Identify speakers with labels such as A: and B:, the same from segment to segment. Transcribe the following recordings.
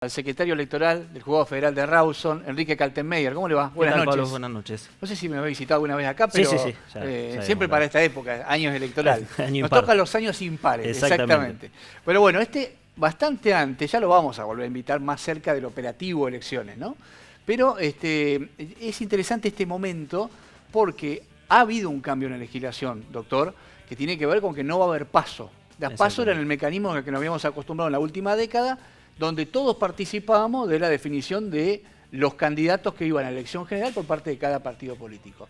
A: Al secretario electoral del Juzgado Federal de Rawson, Enrique Kaltenmeyer. ¿Cómo le va?
B: ¿Qué tal,
A: Buenas
B: Pablo?
A: noches.
B: Buenas noches.
A: No sé si me habéis visitado alguna vez acá,
B: Sí,
A: pero
B: sí, ya
A: siempre para esta época, años electorales.
B: Año
A: Nos
B: impar.
A: tocan los años impares,
B: Exactamente.
A: exactamente. Pero bueno, bastante antes, ya lo vamos a volver a invitar más cerca del operativo elecciones, ¿no? Pero es interesante este momento porque ha habido un cambio en la legislación, doctor, que tiene que ver con que no va a haber paso. Las pasos eran el mecanismo al que nos habíamos acostumbrado en la última década, donde todos participábamos de la definición de los candidatos que iban a la elección general por parte de cada partido político.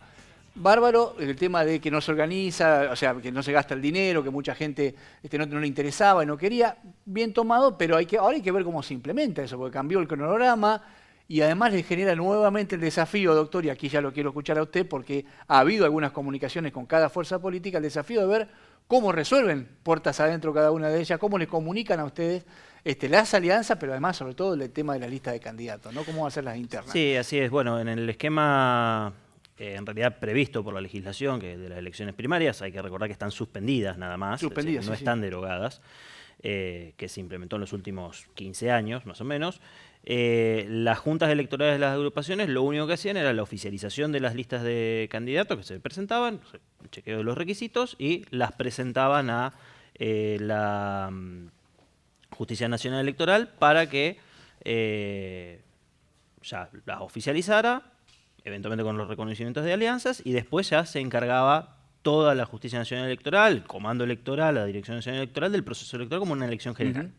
A: Bárbaro el tema de que no se organiza, o sea, que no se gasta el dinero, que mucha gente no le interesaba y no quería, bien tomado, pero ahora hay que ver cómo se implementa eso, porque cambió el cronograma y además le genera nuevamente el desafío, doctor, y aquí ya lo quiero escuchar a usted, porque ha habido algunas comunicaciones con cada fuerza política, el desafío de ver cómo resuelven puertas adentro cada una de ellas, cómo les comunican a ustedes las alianzas, pero además, sobre todo, el tema de la lista de candidatos, ¿no? ¿Cómo van a ser las internas?
B: Sí, así es. Bueno, en el esquema, en realidad previsto por la legislación, que de las elecciones primarias, hay que recordar que están suspendidas nada más,
A: Suspendidas,
B: no
A: sí,
B: están derogadas, que se implementó en los últimos 15 años, más o menos. Las juntas electorales de las agrupaciones lo único que hacían era la oficialización de las listas de candidatos que se presentaban, el chequeo de los requisitos, y las presentaban a la Justicia Nacional Electoral para que ya las oficializara, eventualmente con los reconocimientos de alianzas, y después ya se encargaba toda la Justicia Nacional Electoral, el Comando Electoral, la Dirección Nacional Electoral, del proceso electoral como una elección general.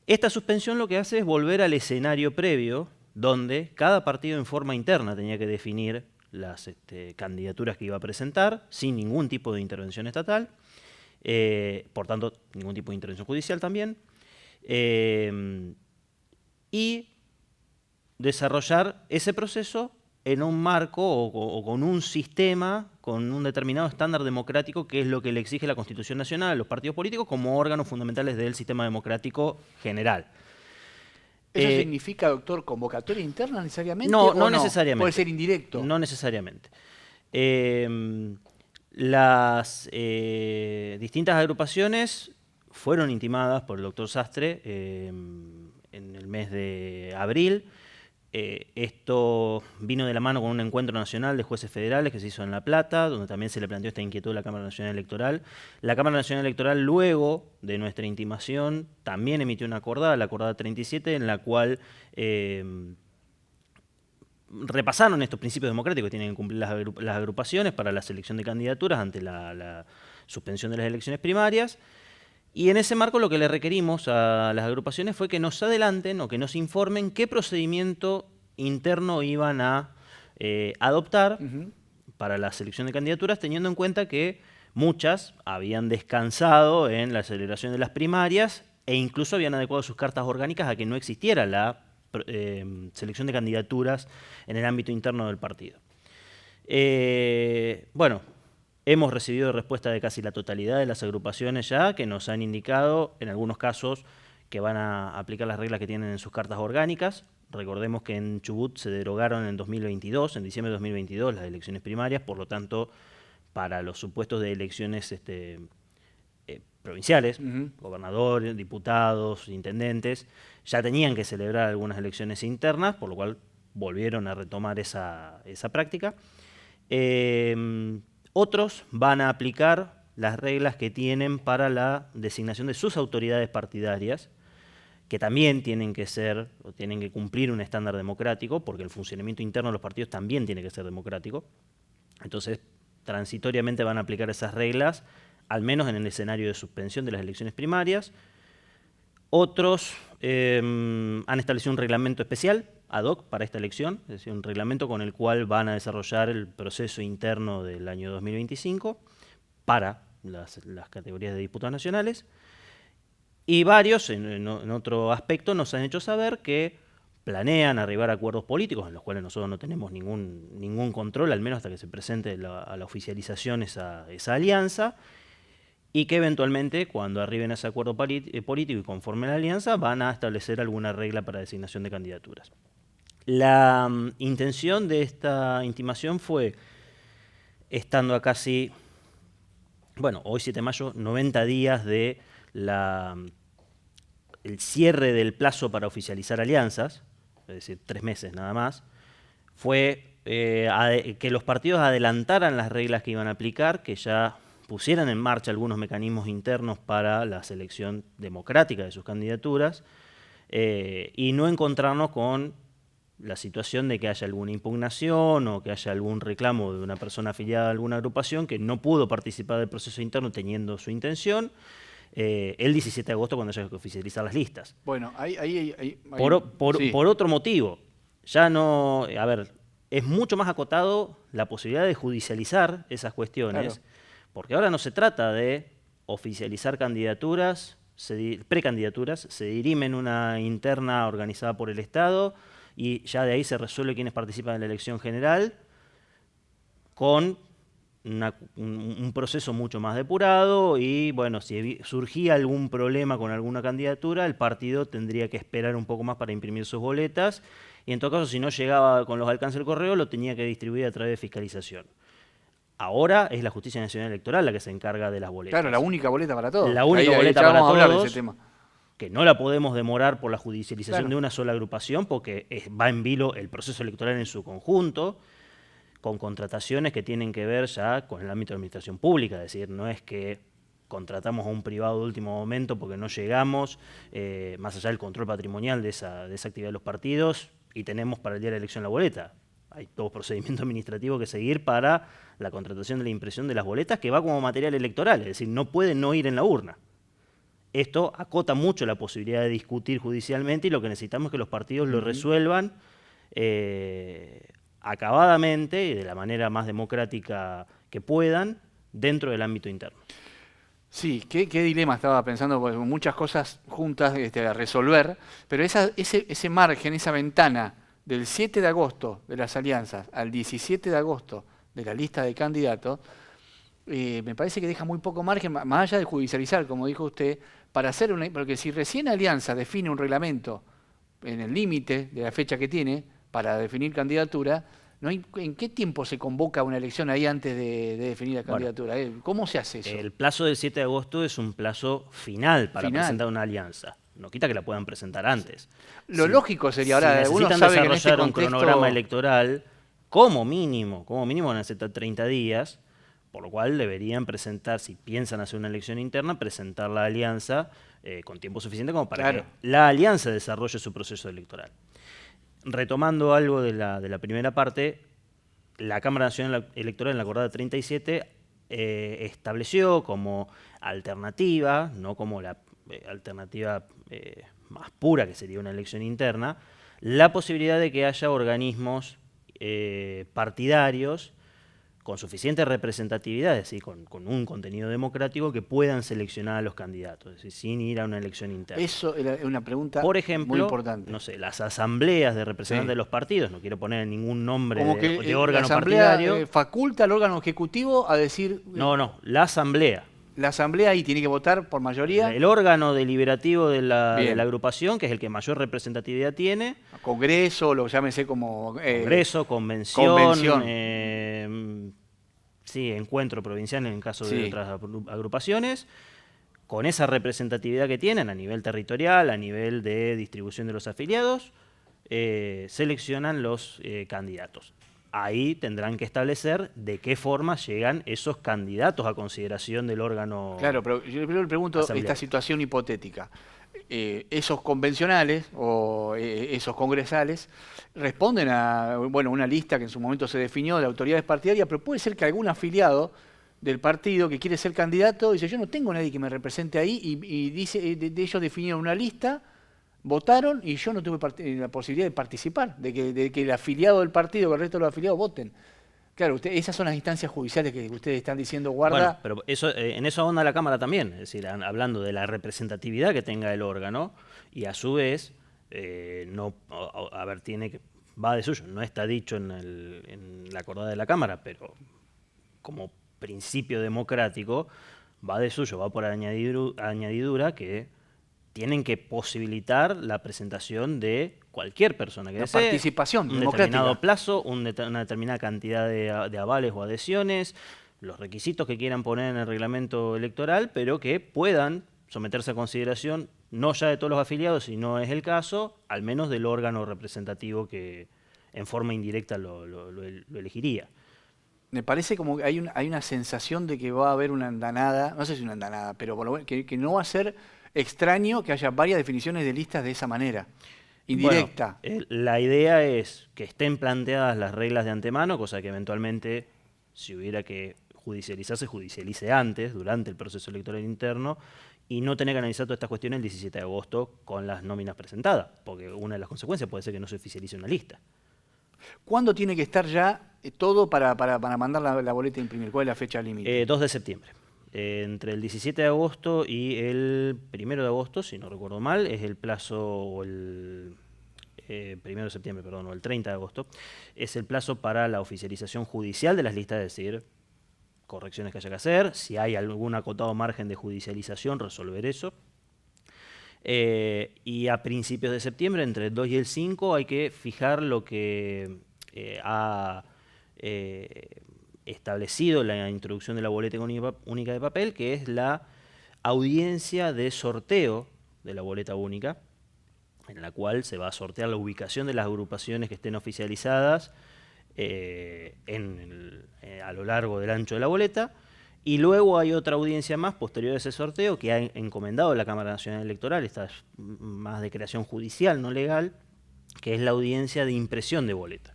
B: Esta suspensión lo que hace es volver al escenario previo, donde cada partido en forma interna tenía que definir las candidaturas que iba a presentar, sin ningún tipo de intervención estatal, por tanto, ningún tipo de intervención judicial también, y desarrollar ese proceso en un marco o con un sistema, con un determinado estándar democrático, que es lo que le exige la Constitución Nacional a los partidos políticos como órganos fundamentales del sistema democrático general.
A: ¿Eso significa, doctor, convocatoria interna necesariamente?
B: No,
A: ¿o
B: no necesariamente.
A: Puede ser indirecto.
B: No necesariamente. Las distintas agrupaciones fueron intimadas por el doctor Sastre en el mes de abril. Esto vino de la mano con un encuentro nacional de jueces federales que se hizo en La Plata, donde también se le planteó esta inquietud a la Cámara Nacional Electoral. La Cámara Nacional Electoral, luego de nuestra intimación, también emitió una acordada, la acordada 37, en la cual repasaron estos principios democráticos que tienen que cumplir las agrupaciones para la selección de candidaturas ante la suspensión de las elecciones primarias. Y en ese marco lo que le requerimos a las agrupaciones fue que nos adelanten o que nos informen qué procedimiento interno iban a adoptar para la selección de candidaturas, teniendo en cuenta que muchas habían descansado en la celebración de las primarias e incluso habían adecuado sus cartas orgánicas a que no existiera la selección de candidaturas en el ámbito interno del partido. Bueno, hemos recibido respuesta de casi la totalidad de las agrupaciones ya, que nos han indicado, en algunos casos, que van a aplicar las reglas que tienen en sus cartas orgánicas. Recordemos que en Chubut se derogaron en 2022, en diciembre de 2022, las elecciones primarias, por lo tanto, para los supuestos de elecciones provinciales, gobernadores, diputados, intendentes, ya tenían que celebrar algunas elecciones internas, por lo cual volvieron a retomar esa práctica. Otros van a aplicar las reglas que tienen para la designación de sus autoridades partidarias, que también tienen que ser o tienen que cumplir un estándar democrático, porque el funcionamiento interno de los partidos también tiene que ser democrático. Entonces, transitoriamente van a aplicar esas reglas, al menos en el escenario de suspensión de las elecciones primarias. Otros han establecido un reglamento especial ad hoc para esta elección, es decir, un reglamento con el cual van a desarrollar el proceso interno del año 2025 para las categorías de diputados nacionales. Y varios, en otro aspecto, nos han hecho saber que planean arribar a acuerdos políticos en los cuales nosotros no tenemos ningún control, al menos hasta que se presente a la oficialización esa alianza, y que eventualmente, cuando arriben a ese acuerdo político y conforme la alianza, van a establecer alguna regla para designación de candidaturas. La intención de esta intimación fue, estando a casi, bueno, hoy 7 de mayo, 90 días de la el cierre del plazo para oficializar alianzas, es decir, 3 meses nada más, fue que los partidos adelantaran las reglas que iban a aplicar, que ya pusieran en marcha algunos mecanismos internos para la selección democrática de sus candidaturas, y no encontrarnos con la situación de que haya alguna impugnación o que haya algún reclamo de una persona afiliada a alguna agrupación que no pudo participar del proceso interno teniendo su intención el 17 de agosto cuando haya que oficializar las listas.
A: Bueno,
B: Por otro motivo, ya no, a ver, es mucho más acotado la posibilidad de judicializar esas cuestiones, claro, porque ahora no se trata de oficializar candidaturas, precandidaturas, se dirimen una interna organizada por el Estado y ya de ahí se resuelve quiénes participan en la elección general con un proceso mucho más depurado y, bueno, si surgía algún problema con alguna candidatura, el partido tendría que esperar un poco más para imprimir sus boletas y, en todo caso, si no llegaba con los alcances del correo, lo tenía que distribuir a través de fiscalización. Ahora es la Justicia Nacional Electoral la que se encarga de las boletas.
A: Claro, la única boleta para todos.
B: La única boleta para todos.
A: Hablar de ese tema.
B: Que no la podemos demorar por la judicialización, claro, de una sola agrupación, porque va en vilo el proceso electoral en su conjunto, con contrataciones que tienen que ver ya con el ámbito de administración pública, es decir, no es que contratamos a un privado de último momento porque no llegamos, más allá del control patrimonial de esa actividad de los partidos, y tenemos para el día de la elección la boleta. Hay todo procedimiento administrativo que seguir para la contratación de la impresión de las boletas, que va como material electoral, es decir, no puede no ir en la urna. Esto acota mucho la posibilidad de discutir judicialmente y lo que necesitamos es que los partidos lo resuelvan acabadamente y de la manera más democrática que puedan dentro del ámbito interno.
A: Sí, qué dilema estaba pensando, pues muchas cosas juntas a resolver, pero ese margen, esa ventana del 7 de agosto de las alianzas al 17 de agosto de la lista de candidatos, me parece que deja muy poco margen, más allá de judicializar, como dijo usted, para hacer porque si recién Alianza define un reglamento en el límite de la fecha que tiene para definir candidatura, no hay, ¿en qué tiempo se convoca una elección ahí antes de definir la candidatura? ¿Cómo se hace eso?
B: El plazo del 7 de agosto es un plazo final para presentar una alianza. No quita que la puedan presentar antes.
A: Lo lógico sería, ahora,
B: uno sabe que en este contexto, un cronograma electoral, como mínimo van a ser 30 días, por lo cual deberían presentar, si piensan hacer una elección interna, presentar la alianza con tiempo suficiente como para que la alianza desarrolle su proceso electoral. Retomando algo de la primera parte, la Cámara Nacional Electoral en la acordada 37 estableció como alternativa, no como la alternativa más pura que sería una elección interna, la posibilidad de que haya organismos partidarios con suficiente representatividad, es decir, con un contenido democrático que puedan seleccionar a los candidatos, es decir, sin ir a una elección interna.
A: Eso era una pregunta
B: por ejemplo,
A: muy importante.
B: No sé, las asambleas de representantes de los partidos, no quiero poner ningún nombre
A: como que
B: de órgano
A: la asamblea,
B: partidario.
A: ¿faculta al órgano ejecutivo a decir...?
B: No, la asamblea.
A: La asamblea ahí tiene que votar por mayoría.
B: El órgano deliberativo de la agrupación, que es el que mayor representatividad tiene.
A: Congreso, lo llámese como...
B: Congreso, convención. Sí, encuentro provincial en el caso de otras agrupaciones. Con esa representatividad que tienen a nivel territorial, a nivel de distribución de los afiliados, seleccionan los candidatos. Ahí tendrán que establecer de qué forma llegan esos candidatos a consideración del órgano.
A: Claro, pero yo le pregunto esta situación hipotética. Esos convencionales o esos congresales responden a una lista que en su momento se definió de autoridades partidarias, pero puede ser que algún afiliado del partido que quiere ser candidato dice: yo no tengo nadie que me represente ahí, y dice, de ellos definieron una lista, votaron y yo no tuve la posibilidad de participar, de que el afiliado del partido, que el resto de los afiliados voten. Claro, esas son las instancias judiciales que ustedes están diciendo, guarda.
B: Bueno, pero en eso ahonda la Cámara también, es decir, hablando de la representatividad que tenga el órgano, y a su vez, va de suyo, no está dicho en la acordada de la Cámara, pero como principio democrático, va de suyo, va por añadidura que tienen que posibilitar la presentación de cualquier persona que desee,
A: participación
B: un determinado plazo, una determinada cantidad de avales o adhesiones, los requisitos que quieran poner en el reglamento electoral, pero que puedan someterse a consideración no ya de todos los afiliados, si no es el caso, al menos del órgano representativo que en forma indirecta lo elegiría.
A: Me parece como que hay una sensación de que va a haber una andanada, no sé si una andanada, pero por lo menos que no va a ser extraño que haya varias definiciones de listas de esa manera, indirecta.
B: Bueno, la idea es que estén planteadas las reglas de antemano, cosa que eventualmente, si hubiera que judicializarse, judicialice antes, durante el proceso electoral interno, y no tener que analizar todas estas cuestiones el 17 de agosto con las nóminas presentadas, porque una de las consecuencias puede ser que no se oficialice una lista.
A: ¿Cuándo tiene que estar ya todo para mandar la boleta a imprimir? ¿Cuál es la fecha límite?
B: 2 de septiembre. Entre el 17 de agosto y el 1 de agosto, si no recuerdo mal, es el plazo, o el 1 de septiembre, perdón, o el 30 de agosto, es el plazo para la oficialización judicial de las listas, es decir, correcciones que haya que hacer, si hay algún acotado margen de judicialización, resolver eso. Y a principios de septiembre, entre el 2 y el 5, hay que fijar lo que ha establecido la introducción de la boleta única de papel, que es la audiencia de sorteo de la boleta única, en la cual se va a sortear la ubicación de las agrupaciones que estén oficializadas a lo largo del ancho de la boleta. Y luego hay otra audiencia más posterior a ese sorteo que ha encomendado la Cámara Nacional Electoral, esta es más de creación judicial, no legal, que es la audiencia de impresión de boleta,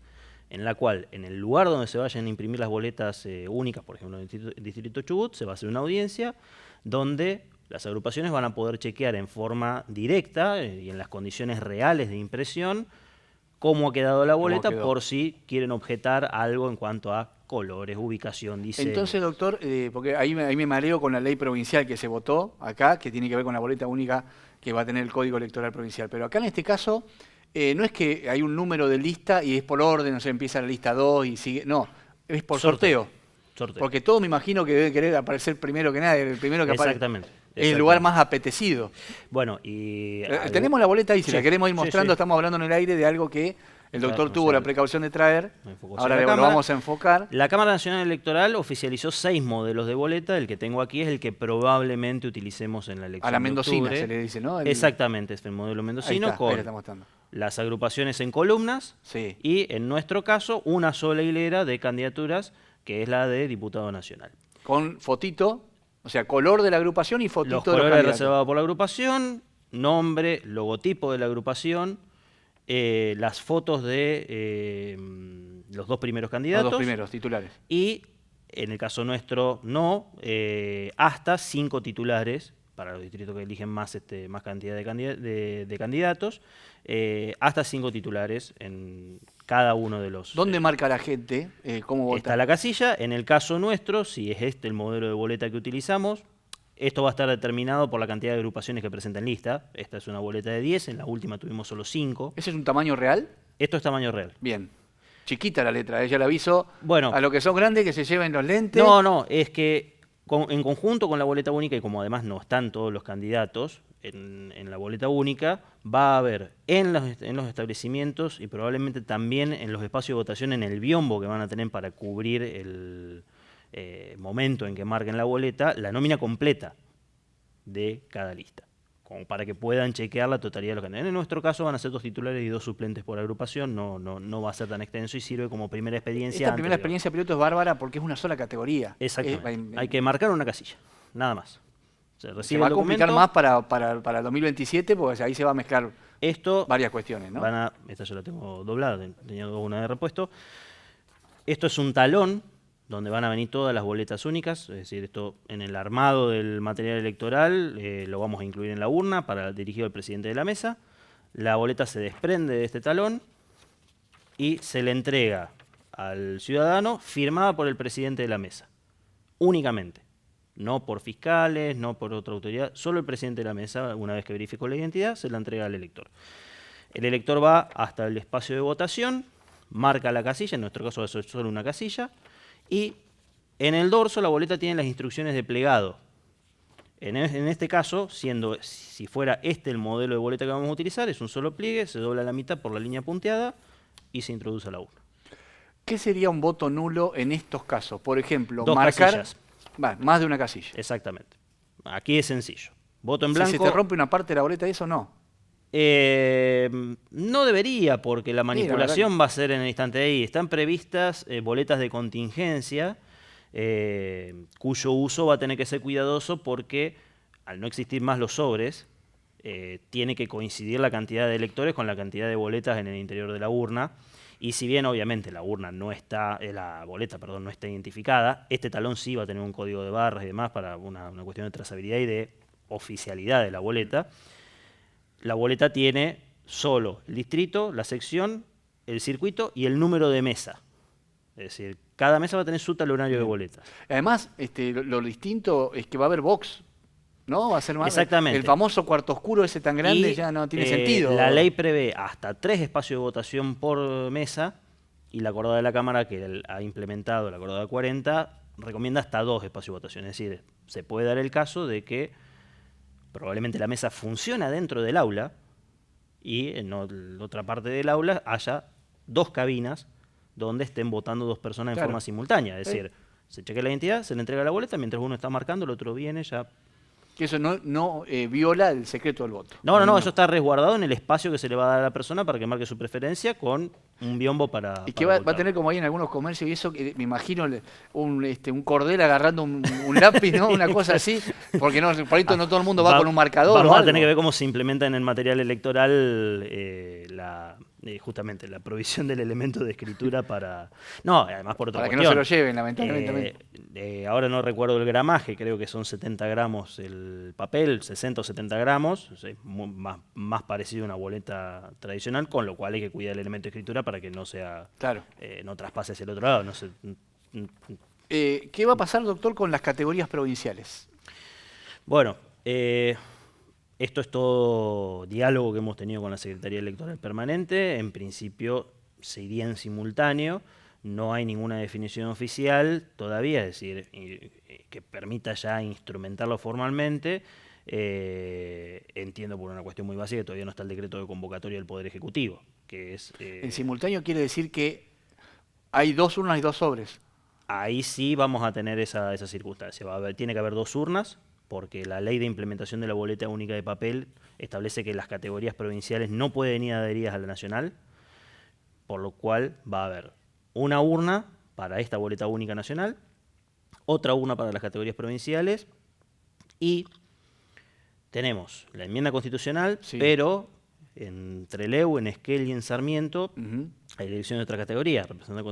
B: en la cual en el lugar donde se vayan a imprimir las boletas únicas, por ejemplo en el Distrito Chubut, se va a hacer una audiencia donde las agrupaciones van a poder chequear en forma directa y en las condiciones reales de impresión cómo ha quedado la boleta, por si quieren objetar algo en cuanto a colores, ubicación, diseño.
A: Entonces, doctor, porque ahí me mareo con la ley provincial que se votó acá, que tiene que ver con la boleta única que va a tener el Código Electoral Provincial. Pero acá en este caso, no es que hay un número de lista y es por orden, o sea, empieza la lista 2 y sigue. No, es por sorteo. Porque todos me imagino que deben querer aparecer primero que nadie, el primero que aparece.
B: Exactamente.
A: Es el lugar más apetecido.
B: Bueno, y...
A: tenemos la boleta ahí, si la queremos ir mostrando, estamos hablando en el aire de algo que el doctor tuvo la precaución de traer. Ahora lo vamos a enfocar.
B: La Cámara Nacional Electoral oficializó 6 modelos de boleta. El que tengo aquí es el que probablemente utilicemos en la elección.
A: A la mendocina se le dice, ¿no?
B: Exactamente, es el modelo mendocino con las agrupaciones en columnas y, en nuestro caso, una sola hilera de candidaturas, que es la de diputado nacional.
A: Con fotito, o sea, color de la agrupación y fotito
B: los
A: de los
B: colores
A: candidatos.
B: reservados por la agrupación, nombre, logotipo de la agrupación, las fotos de los 2 primeros candidatos.
A: Los 2 primeros titulares.
B: Y, en el caso nuestro, hasta 5 titulares, para los distritos que eligen más cantidad de candidatos, hasta 5 titulares en cada uno de los...
A: ¿Dónde marca la gente cómo vota?
B: Está la casilla. En el caso nuestro, si es este el modelo de boleta que utilizamos, esto va a estar determinado por la cantidad de agrupaciones que presentan lista. Esta es una boleta de 10, en la última tuvimos solo 5.
A: ¿Ese es un tamaño real?
B: Esto es tamaño real.
A: Bien. Chiquita la letra, ella le aviso
B: bueno,
A: a los que son grandes que se lleven los lentes.
B: No, es que en conjunto con la boleta única, y como además no están todos los candidatos en la boleta única, va a haber en los establecimientos y probablemente también en los espacios de votación, en el biombo que van a tener para cubrir el momento en que marquen la boleta, la nómina completa de cada lista, como para que puedan chequear la totalidad de los candidatos. En nuestro caso van a ser 2 titulares y 2 suplentes por agrupación, no va a ser tan extenso y sirve como primera experiencia.
A: Esta primera experiencia piloto es bárbara porque es una sola categoría.
B: Exactamente. Hay que marcar una casilla, nada más.
A: Se va a complicar más para el 2027 porque ahí se va a mezclar varias cuestiones, ¿no?
B: Esta yo la tengo doblada, tenía una de repuesto. Esto es un talón donde van a venir todas las boletas únicas, es decir, esto en el armado del material electoral lo vamos a incluir en la urna dirigido al presidente de la mesa. La boleta se desprende de este talón y se le entrega al ciudadano firmada por el presidente de la mesa, únicamente. No por fiscales, no por otra autoridad, solo el presidente de la mesa, una vez que verificó la identidad, se la entrega al elector. El elector va hasta el espacio de votación, marca la casilla, en nuestro caso es solo una casilla, y en el dorso la boleta tiene las instrucciones de plegado. En este caso, si fuera este el modelo de boleta que vamos a utilizar, es un solo pliegue, se dobla a la mitad por la línea punteada y se introduce a la urna.
A: ¿Qué sería un voto nulo en estos casos? Por ejemplo,
B: Dos
A: marcar...
B: casillas.
A: Más de una casilla.
B: Exactamente. Aquí es sencillo. Voto en
A: Si
B: blanco.
A: se te rompe una parte de la boleta, eso no.
B: No debería, porque la manipulación
A: verdad
B: va a ser en el instante de ahí. Están previstas boletas de contingencia, cuyo uso va a tener que ser cuidadoso porque al no existir más los sobres, tiene que coincidir la cantidad de electores con la cantidad de boletas en el interior de la urna. Y si bien obviamente la urna no está, la boleta, perdón, no está identificada, este talón sí va a tener un código de barras y demás para una cuestión de trazabilidad y de oficialidad de la boleta. La boleta tiene solo el distrito, la sección, el circuito y el número de mesa. Es decir, cada mesa va a tener su talonario de boletas.
A: Además, lo distinto es que va a haber box, ¿no? Va a ser más.
B: Exactamente.
A: El famoso cuarto oscuro ese tan grande ya no tiene sentido.
B: La ley prevé hasta 3 espacios de votación por mesa y la acordada de la Cámara, que ha implementado la acordada 40, recomienda hasta 2 espacios de votación. Es decir, se puede dar el caso de que probablemente la mesa funciona dentro del aula y en otra parte del aula haya 2 cabinas donde estén votando 2 personas en forma simultánea. Es decir, se chequea la identidad, se le entrega la boleta, mientras uno está marcando, el otro viene ya.
A: Que eso no viola el secreto del voto.
B: No, eso está resguardado en el espacio que se le va a dar a la persona para que marque su preferencia con un biombo para.
A: Y que va a tener como ahí en algunos comercios, y eso que me imagino un cordel agarrando un lápiz, ¿no? Una cosa así, porque no, por ahí no todo el mundo va con un marcador.
B: Vamos
A: o
B: a
A: algo.
B: tener que ver cómo se implementa en el material electoral justamente la provisión del elemento de escritura para. No, además por otra
A: para
B: cuestión.
A: Que no se lo lleven, lamentablemente.
B: Ahora no recuerdo el gramaje, creo que son 70 gramos el papel, 60 o 70 gramos, más parecido a una boleta tradicional, con lo cual hay que cuidar el elemento de escritura para que no sea, no traspase hacia el otro lado. No sé.
A: ¿Qué va a pasar, doctor, con las categorías provinciales?
B: Bueno, esto es todo diálogo que hemos tenido con la Secretaría Electoral Permanente. En principio se iría en simultáneo. No hay ninguna definición oficial todavía, es decir, que permita ya instrumentarlo formalmente. Entiendo por una cuestión muy básica que todavía no está el decreto de convocatoria del Poder Ejecutivo. Que es,
A: en simultáneo quiere decir que hay 2 urnas y 2 sobres.
B: Ahí sí vamos a tener esa circunstancia. Tiene que haber 2 urnas, porque la ley de implementación de la boleta única de papel establece que las categorías provinciales no pueden ir adheridas a la nacional, por lo cual va a haber una urna para esta boleta única nacional, otra urna para las categorías provinciales y tenemos la enmienda constitucional, pero en Trelew, en Esquel y en Sarmiento hay elecciones de otra categoría, representante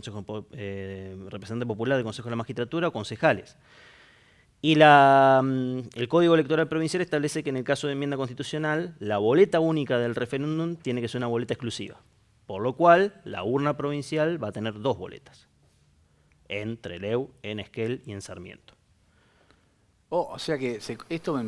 B: popular del Consejo de la Magistratura o concejales. Y el Código Electoral Provincial establece que en el caso de enmienda constitucional, la boleta única del referéndum tiene que ser una boleta exclusiva. Por lo cual, la urna provincial va a tener 2 boletas. En Trelew, en Esquel y en Sarmiento.
A: O sea que esto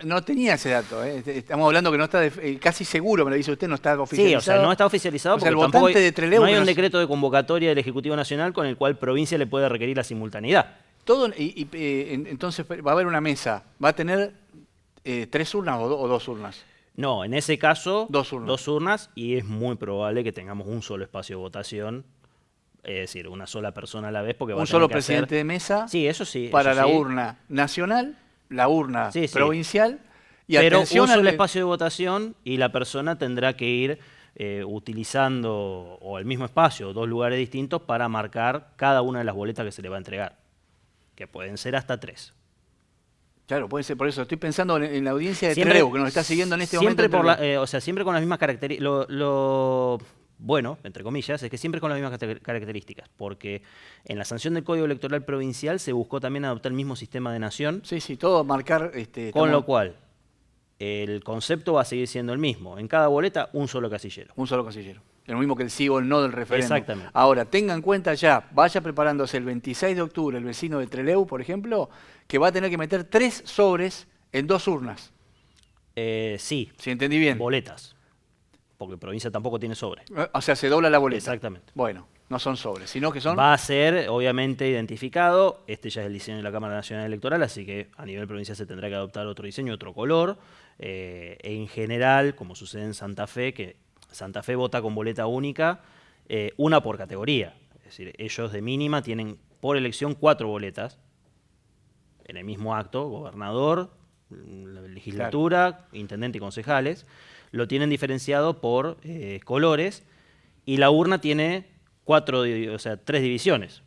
A: no tenía ese dato. Estamos hablando que no está casi seguro, me lo dice usted, no está oficializado.
B: Sí, o sea, no está oficializado porque tampoco no hay un decreto de convocatoria del Ejecutivo Nacional con el cual provincia le puede requerir la simultaneidad.
A: Entonces va a haber una mesa. ¿Va a tener 3 urnas o 2 urnas?
B: No, en ese caso,
A: 2 urnas.
B: 2 urnas y es muy probable que tengamos un solo espacio de votación, es decir, una sola persona a la vez. Porque
A: un solo presidente de mesa.
B: Sí, eso sí.
A: Para
B: eso
A: la
B: sí.
A: urna nacional, la urna
B: sí.
A: provincial. Y
B: pero un solo espacio de votación y la persona tendrá que ir utilizando o el mismo espacio, 2 lugares distintos para marcar cada una de las boletas que se le va a entregar, que pueden ser hasta 3.
A: Claro, puede ser, por eso estoy pensando en la audiencia de Trelew, que nos está siguiendo en este momento.
B: Siempre con las mismas características. Lo bueno, entre comillas, es que siempre con las mismas características, porque en la sanción del Código Electoral Provincial se buscó también adoptar el mismo sistema de nación.
A: Sí, todo marcar.
B: Con lo cual, el concepto va a seguir siendo el mismo. En cada boleta, un solo casillero.
A: Un solo casillero. Lo mismo que el sí o el no del referéndum.
B: Exactamente.
A: Ahora, tenga en cuenta ya, vaya preparándose el 26 de octubre el vecino de Trelew, por ejemplo, que va a tener que meter 3 sobres en 2 urnas.
B: Sí.
A: Si entendí bien.
B: Boletas. Porque provincia tampoco tiene sobre.
A: O sea, se dobla la boleta.
B: Exactamente.
A: Bueno, no son sobres, sino que son.
B: Va a ser, obviamente, identificado. Este ya es el diseño de la Cámara Nacional Electoral, así que a nivel provincial se tendrá que adoptar otro diseño, otro color. En general, como sucede en Santa Fe, que Santa Fe vota con boleta única, una por categoría. Es decir, ellos de mínima tienen por elección 4 boletas en el mismo acto: gobernador, la legislatura, intendente y concejales, lo tienen diferenciado por colores, y la urna tiene 3 divisiones,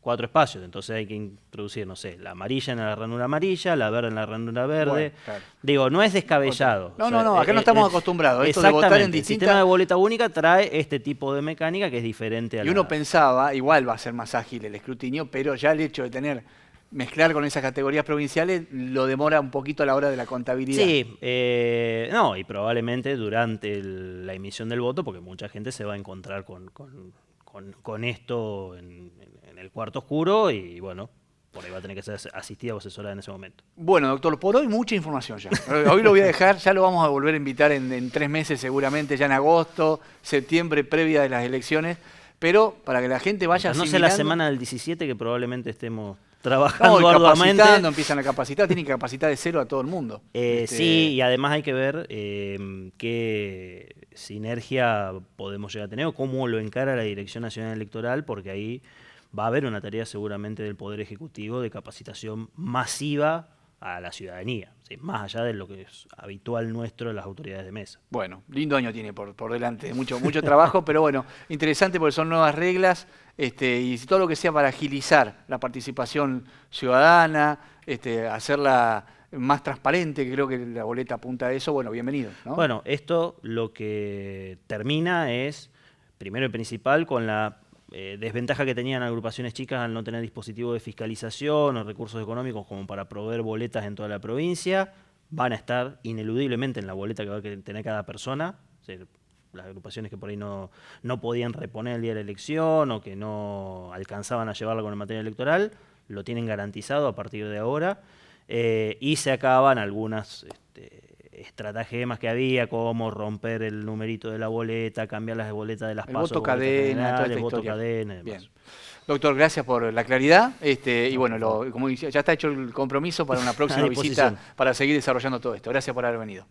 B: 4 espacios. Entonces hay que introducir, no sé, la amarilla en la ranura amarilla, la verde en la ranura verde.
A: Bueno, claro.
B: Digo, no es descabellado.
A: No, acá no estamos acostumbrados. Esto de votar en distintas...
B: El sistema de boleta única trae este tipo de mecánica que es diferente a
A: Y uno pensaba, igual va a ser más ágil el escrutinio, pero ya el hecho de mezclar con esas categorías provinciales lo demora un poquito a la hora de la contabilidad.
B: Sí, y probablemente durante la emisión del voto, porque mucha gente se va a encontrar con esto en el cuarto oscuro, y bueno, por ahí va a tener que ser asistida o asesorada en ese momento.
A: Bueno, doctor, por hoy mucha información ya. Hoy lo voy a dejar, ya lo vamos a volver a invitar en 3 meses seguramente, ya en agosto, septiembre, previa de las elecciones, pero para que la gente vaya
B: asimilando. No sé la semana del 17, que probablemente estemos
A: trabajando arduamente. Empiezan a capacitar, tienen que capacitar de cero a todo el mundo.
B: Sí, y además hay que ver qué sinergia podemos llegar a tener o cómo lo encara la Dirección Nacional Electoral, porque ahí va a haber una tarea seguramente del Poder Ejecutivo de capacitación masiva a la ciudadanía, ¿sí? Más allá de lo que es habitual nuestro en las autoridades de mesa.
A: Bueno, lindo año tiene por delante, mucho trabajo, pero bueno, interesante porque son nuevas reglas y todo lo que sea para agilizar la participación ciudadana, hacerla más transparente, que creo que la boleta apunta a eso, bueno, bienvenido, ¿no?
B: Bueno, esto lo que termina es, primero y principal, con la desventaja que tenían agrupaciones chicas al no tener dispositivos de fiscalización o recursos económicos como para proveer boletas en toda la provincia. Van a estar ineludiblemente en la boleta que va a tener cada persona. O sea, las agrupaciones que por ahí no podían reponer el día de la elección o que no alcanzaban a llevarla con el material electoral, lo tienen garantizado a partir de ahora. Y se acaban algunas estratagemas que había, como romper el numerito de la boleta, cambiar las boletas de las pasos.
A: Voto cadena, toda esta
B: voto
A: historia.
B: Cadena y demás.
A: Bien. Doctor, gracias por la claridad. Y bueno, como dice, ya está hecho el compromiso para una próxima visita para seguir desarrollando todo esto. Gracias por haber venido.